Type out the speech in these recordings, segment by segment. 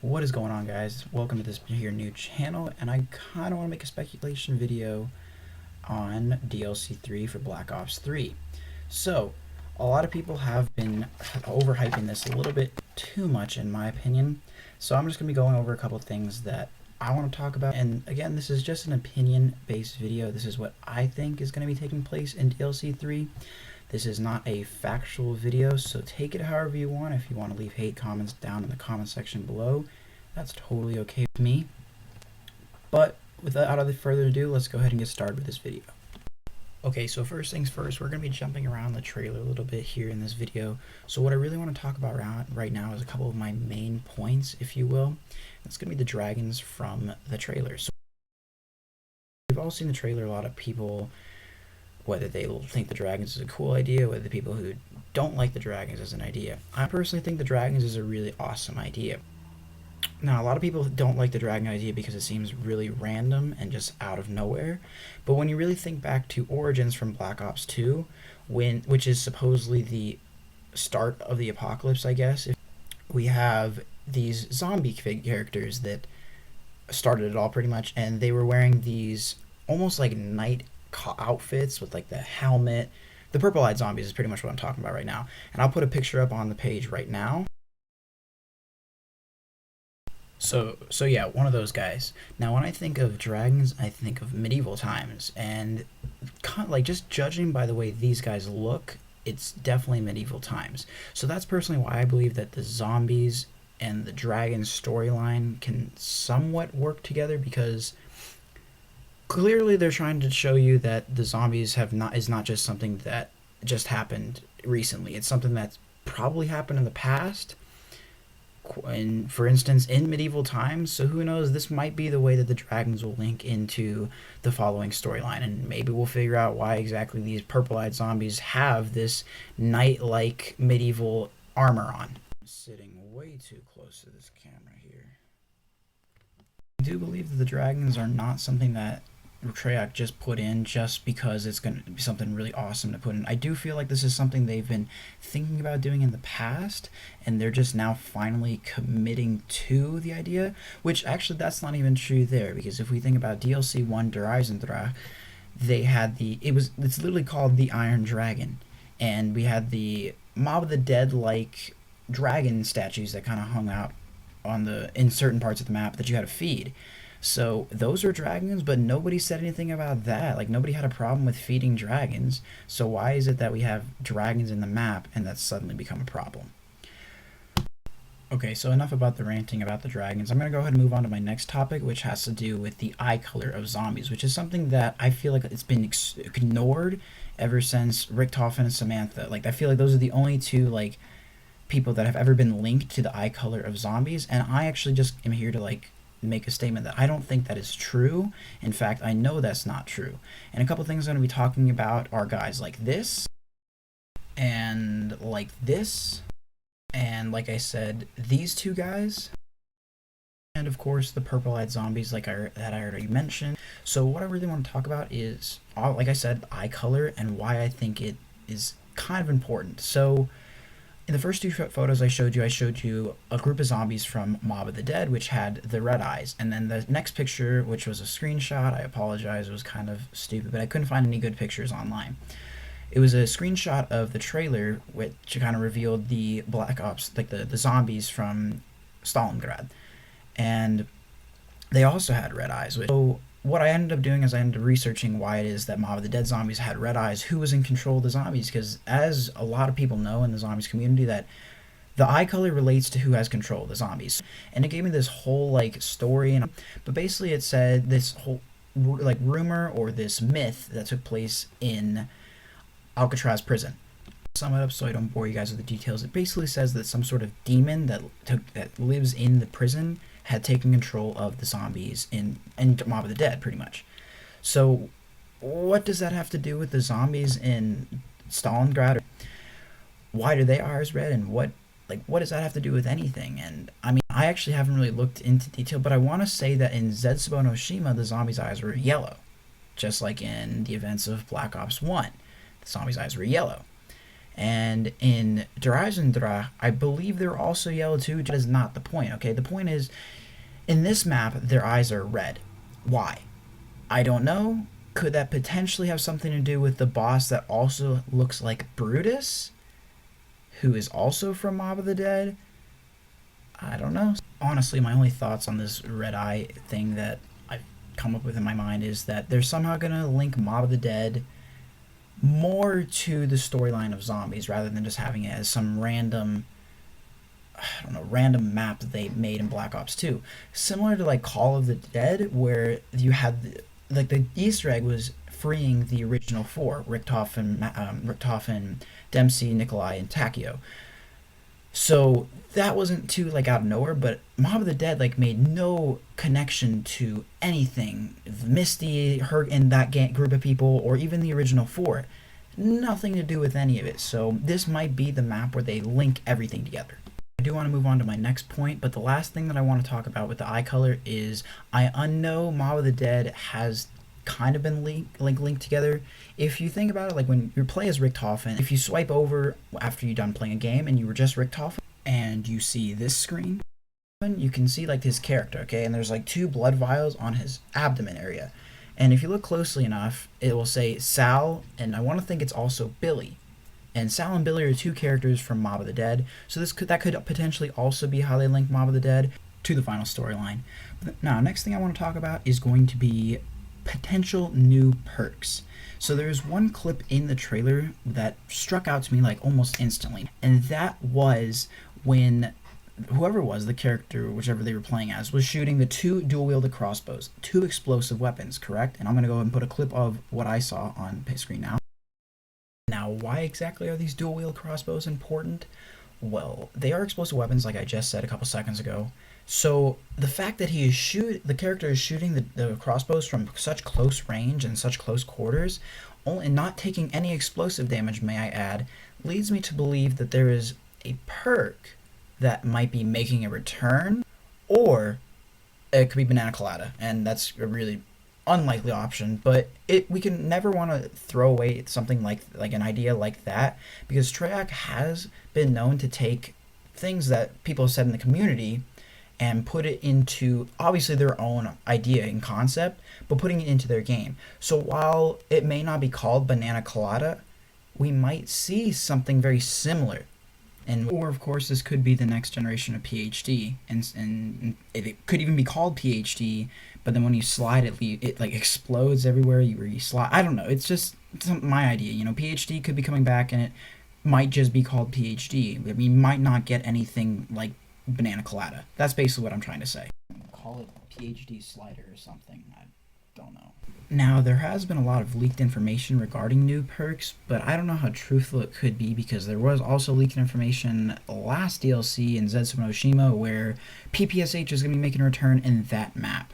What is going on, guys? Welcome to this here new channel, and I kind of want to make a speculation video on DLC 3 for Black Ops 3. So, a lot of people have been overhyping this a little bit too much in my opinion, so I'm just going to be going over a couple things that I want to talk about. And again, this is just an opinion based video. This is what I think is going to be taking place in DLC 3. This is not a factual video, so take it however you want. If you want to leave hate comments down in the comment section below, that's totally okay with me. But without further ado, let's go ahead and get started with this video. Okay, so first things first, we're going to be jumping around the trailer a little bit here in this video. So what I really want to talk about right now is a couple of my main points, if you will. It's going to be the dragons from the trailer. So we've all seen the trailer. A lot of people, whether they think the dragons is a cool idea, whether the people who don't like the dragons is an idea. I personally think the dragons is a really awesome idea. Now, a lot of people don't like the dragon idea because it seems really random and just out of nowhere. But when you really think back to Origins from Black Ops 2, which is supposedly the start of the apocalypse, I guess, we have these zombie characters that started it all pretty much, and they were wearing these almost like night outfits with like the helmet. The purple-eyed zombies is pretty much what I'm talking about right now, and I'll put a picture up on the page right now. So yeah, one of those guys. Now, when I think of dragons, I think of medieval times, and like just judging by the way these guys look, it's definitely medieval times. So that's personally why I believe that the zombies and the dragon storyline can somewhat work together, because clearly they're trying to show you that the zombies is not just something that just happened recently. It's something that's probably happened in the past, and for instance in medieval times. So who knows, this might be the way that the dragons will link into the following storyline, and maybe we'll figure out why exactly these purple-eyed zombies have this knight-like medieval armor on. I'm sitting way too close to this camera here. I do believe that the dragons are not something that Treyarch just put in just because it's going to be something really awesome to put in. I do feel like this is something they've been thinking about doing in the past, and they're just now finally committing to the idea, which actually that's not even true there, because if we think about DLC 1 Der Eisendrache, they had it's literally called the Iron Dragon, and we had the Mob of the Dead like dragon statues that kind of hung out in certain parts of the map that you had to feed. So those are dragons, but nobody said anything about that. Like, nobody had a problem with feeding dragons. So why is it that we have dragons in the map and that's suddenly become a problem? Okay, so enough about the ranting about the dragons. I'm going to go ahead and move on to my next topic, which has to do with the eye color of zombies, which is something that I feel like it's been ignored ever since Richtofen and Samantha. Like, I feel like those are the only two, like, people that have ever been linked to the eye color of zombies, and I actually just am here to, like, make a statement that I don't think that is true. In fact, I know that's not true. And a couple things I'm going to be talking about are guys like this, and like this, and like I said, these two guys, and of course the purple-eyed zombies that I already mentioned. So what I really want to talk about is, like I said, eye color and why I think it is kind of important. So in the first two photos I showed you a group of zombies from Mob of the Dead, which had the red eyes. And then the next picture, which was a screenshot, I apologize, it was kind of stupid, but I couldn't find any good pictures online. It was a screenshot of the trailer, which kind of revealed the Black Ops, like the zombies from Stalingrad. And they also had red eyes. So what I ended up doing is I ended up researching why it is that Mob of the Dead zombies had red eyes, who was in control of the zombies, because as a lot of people know in the zombies community, that the eye color relates to who has control of the zombies. And it gave me this whole like story, but basically it said this whole like rumor or this myth that took place in Alcatraz prison. To sum it up so I don't bore you guys with the details, it basically says that some sort of demon that lives in the prison had taken control of the zombies in Mob of the Dead, pretty much. So what does that have to do with the zombies in Stalingrad? Why do they eyes red, and what does that have to do with anything? And I mean, I actually haven't really looked into detail, but I want to say that in Zetsubo no Shima, the zombies' eyes were yellow, just like in the events of Black Ops 1. The zombies' eyes were yellow. And in Drazendra, I believe they're also yellow too. That is not the point, okay? The point is, in this map, their eyes are red. Why? I don't know. Could that potentially have something to do with the boss that also looks like Brutus, who is also from Mob of the Dead? I don't know. Honestly, my only thoughts on this red eye thing that I've come up with in my mind is that they're somehow going to link Mob of the Dead more to the storyline of zombies rather than just having it as some random, I don't know, random map that they made in Black Ops 2. Similar to like Call of the Dead, where you had like the Easter egg was freeing the original four, Richtofen and Dempsey, Nikolai, and Takio. So that wasn't too like out of nowhere, but Mob of the Dead like made no connection to anything. Misty, her, and that group of people, or even the original four, nothing to do with any of it. So this might be the map where they link everything together. I do want to move on to my next point, but the last thing that I want to talk about with the eye color is I know Mob of the Dead has kind of been linked together. If you think about it, like when you play as Richtofen, if you swipe over after you're done playing a game and you were just Richtofen and you see this screen, you can see like his character, okay? And there's like 2 blood vials on his abdomen area. And if you look closely enough, it will say Sal, and I want to think it's also Billy. And Sal and Billy are 2 characters from Mob of the Dead, so that could potentially also be how they link Mob of the Dead to the final storyline. Now, next thing I want to talk about is going to be potential new perks. So there's one clip in the trailer that struck out to me like almost instantly, and that was when whoever was the character, whichever they were playing as, was shooting the 2 dual-wielded crossbows, 2 explosive weapons, correct? And I'm going to go and put a clip of what I saw on screen now. Now, why exactly are these dual-wield crossbows important? Well, they are explosive weapons, like I just said a couple seconds ago. So the fact that the character is shooting the crossbows from such close range and such close quarters, and not taking any explosive damage, may I add, leads me to believe that there is a perk that might be making a return, or it could be Banana Colada, and that's a really unlikely option, but we can never want to throw away something like an idea like that, because Treyarch has been known to take things that people have said in the community and put it into obviously their own idea and concept, but putting it into their game. So while it may not be called Banana Colada, we might see something very similar. Or of course this could be the next generation of PhD, and it could even be called PhD, but then when you slide it like explodes everywhere where you slide. I don't know, it's just my idea, PhD could be coming back and it might just be called PhD. We might not get anything like Banana Colada. That's basically what I'm trying to say. Call it PhD slider or something, I don't know. Now, there has been a lot of leaked information regarding new perks, but I don't know how truthful it could be, because there was also leaked information last DLC in Zetsuma Oshima where PPSH is going to be making a return in that map.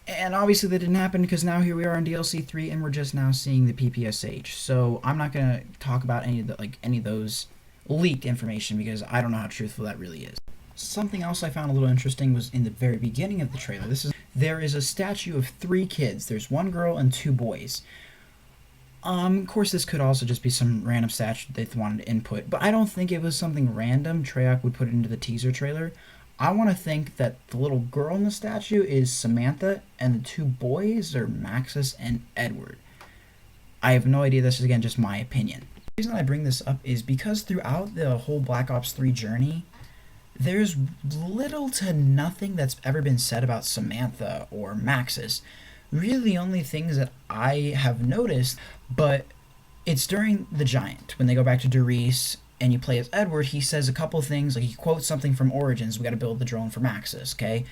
And obviously that didn't happen, because now here we are in DLC 3 and we're just now seeing the PPSH. So I'm not going to talk about any of those leaked information, because I don't know how truthful that really is. Something else I found a little interesting was in the very beginning of the trailer. There is a statue of 3 kids. There's 1 girl and 2 boys. Of course, this could also just be some random statue they wanted to input, but I don't think it was something random Treyarch would put into the teaser trailer. I want to think that the little girl in the statue is Samantha, and the 2 boys are Maxis and Edward. I have no idea. This is, again, just my opinion. The reason I bring this up is because throughout the whole Black Ops 3 journey, there's little to nothing that's ever been said about Samantha or Maxis. Really, the only things that I have noticed, but it's during The Giant, when they go back to Doris and you play as Edward, he says a couple things, like he quotes something from Origins, we gotta build the drone for Maxis, okay?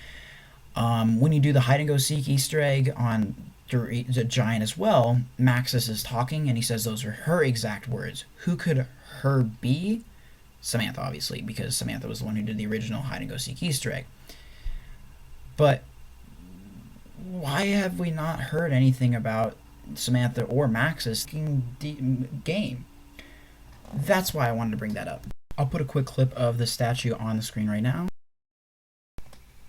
When you do the hide-and-go-seek Easter egg on The Giant as well, Maxis is talking and he says those are her exact words. Who could her be? Samantha, obviously, because Samantha was the one who did the original hide-and-go-seek Easter egg. But why have we not heard anything about Samantha or Maxis in game? That's why I wanted to bring that up. I'll put a quick clip of the statue on the screen right now.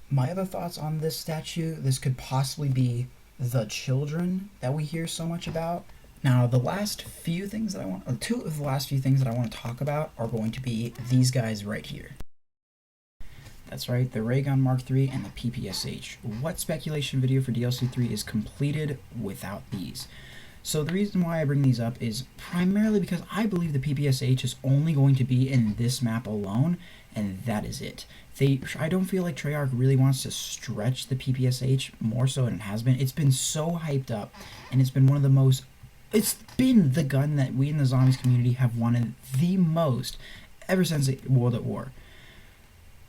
My other thoughts on this statue, this could possibly be the children that we hear so much about. Now, the last few things that I want, two of the last few things that I want to talk about are going to be these guys right here. That's right, the Raygun Mark III and the PPSH. What speculation video for DLC 3 is completed without these? So the reason why I bring these up is primarily because I believe the PPSH is only going to be in this map alone, and that is it. I don't feel like Treyarch really wants to stretch the PPSH more so than it has been. It's been so hyped up, and it's been one of the most... It's been the gun that we in the zombies community have wanted the most ever since World at War.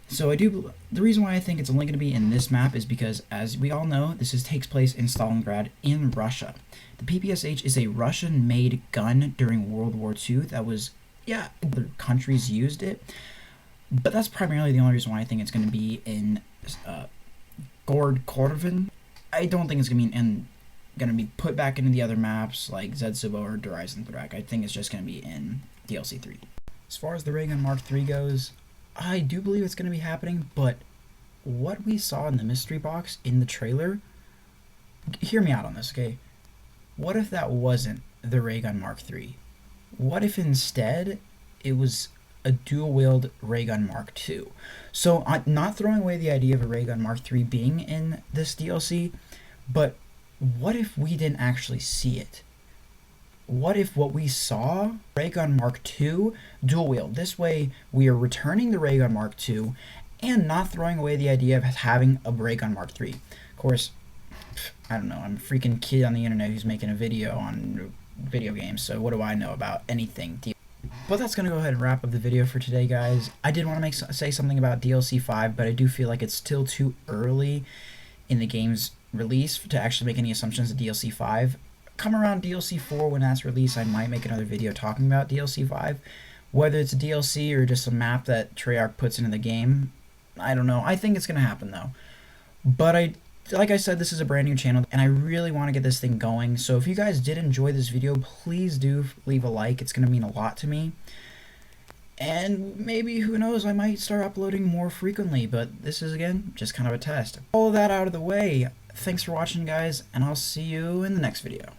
So the reason why I think it's only going to be in this map is because, as we all know, takes place in Stalingrad in Russia. The PPSH is a Russian-made gun during World War II that was, yeah, other countries used it, but that's primarily the only reason why I think it's going to be in Kordovan. I don't think it's going to be put back into the other maps like Zedsubo or Dreisenthrak. I think it's just going to be in DLC 3. As far as the Raygun Mark III goes, I do believe it's going to be happening, but what we saw in the mystery box in the trailer, hear me out on this, okay? What if that wasn't the Raygun Mark III? What if instead it was a dual-wield Raygun Mark II? So I'm not throwing away the idea of a Raygun Mark III being in this DLC, but what if we didn't actually see it? What if what we saw, Raygun Mark II, dual wield? This way, we are returning the Raygun Mark II and not throwing away the idea of having a Raygun Mark III. Of course, I don't know, I'm a freaking kid on the internet who's making a video on video games, so what do I know about anything? But that's going to go ahead and wrap up the video for today, guys. I did want to say something about DLC 5, but I do feel like it's still too early in the game's release to actually make any assumptions of DLC 5. Come around DLC 4 when that's released, I might make another video talking about DLC 5. Whether it's a DLC or just a map that Treyarch puts into the game, I don't know. I think it's going to happen, though. But like I said, this is a brand new channel, and I really want to get this thing going. So if you guys did enjoy this video, please do leave a like. It's going to mean a lot to me. And maybe, who knows, I might start uploading more frequently, but this is, again, just kind of a test. All of that out of the way, thanks for watching, guys, and I'll see you in the next video.